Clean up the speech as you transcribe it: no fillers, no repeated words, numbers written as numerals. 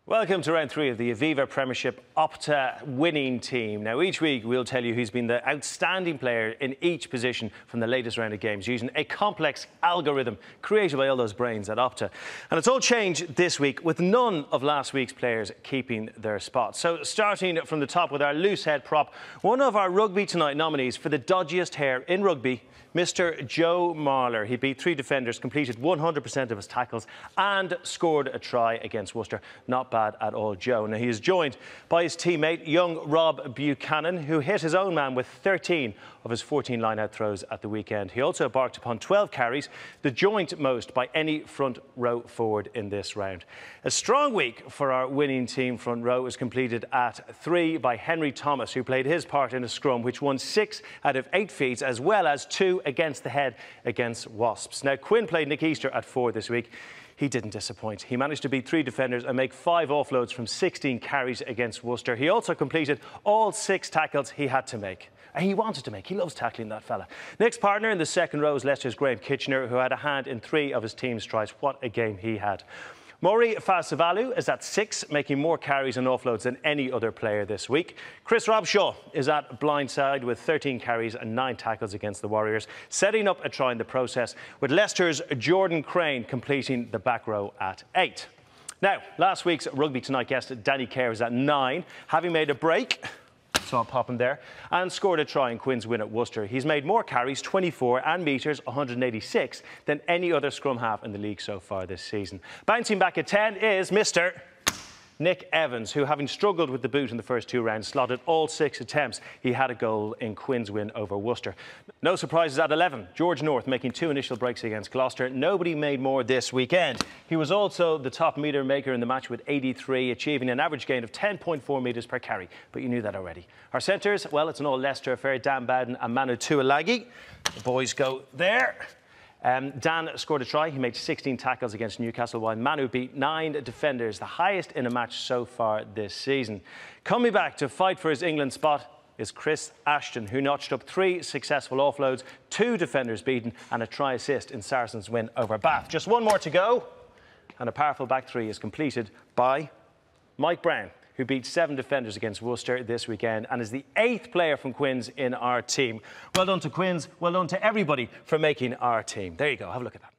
Welcome to round 3 of the Aviva Premiership Opta winning team. Now, each week we'll tell you who's been the outstanding player in each position from the latest round of games using a complex algorithm created by all those brains at Opta. And it's all changed this week with none of last week's players keeping their spots. So starting from the top with our loose head prop, one of our Rugby Tonight nominees for the dodgiest hair in rugby, Mr. Joe Marler. He beat 3 defenders, completed 100% of his tackles and scored a try against Worcester. Not bad at all, Joe. Now, he is joined by his teammate, young Rob Buchanan, who hit his own man with 13 of his 14 line-out throws at the weekend. He also embarked upon 12 carries, the joint most by any front row forward in this round. A strong week for our winning team front row was completed at 3 by Henry Thomas, who played his part in a scrum which won 6 out of 8 feeds, as well as 2 against the head against Wasps. Now, Quinn played Nick Easter at 4 this week. He didn't disappoint. He managed to beat 3 defenders and make 5 offloads from 16 carries against Worcester. He also completed all 6 tackles he had to make. And he wanted to make. He loves tackling, that fella. Nick's partner in the second row is Leicester's Graham Kitchener, who had a hand in 3 of his team's tries. What a game he had. Maury Fasavalu is at 6, making more carries and offloads than any other player this week. Chris Robshaw is at blindside with 13 carries and 9 tackles against the Warriors, setting up a try in the process, with Leicester's Jordan Crane completing the back row at 8. Now, last week's Rugby Tonight guest, Danny Kerr, is at 9, having made a break. So I'll pop him there, and scored a try in Quinn's win at Worcester. He's made more carries, 24, and metres, 186, than any other scrum half in the league so far this season. Bouncing back at 10 is Mr. Nick Evans, who, having struggled with the boot in the first 2 rounds, slotted all 6 attempts. He had a goal in Quinn's win over Worcester. No surprises at 11. George North making 2 initial breaks against Gloucester. Nobody made more this weekend. He was also the top metre maker in the match with 83, achieving an average gain of 10.4 metres per carry. But you knew that already. Our centres, well, it's an all Leicester affair. Dan Bowden and Manu Tuilagi. The boys go there. Dan scored a try. He made 16 tackles against Newcastle, while Manu beat 9 defenders, the highest in a match so far this season. Coming back to fight for his England spot is Chris Ashton, who notched up 3 successful offloads, 2 defenders beaten and a try assist in Saracens' win over Bath. Just 1 more to go, and a powerful back 3 is completed by Mike Brown, who beat 7 defenders against Worcester this weekend and is the 8th player from Quins in our team. Well done to Quins, well done to everybody for making our team. There you go, have a look at that.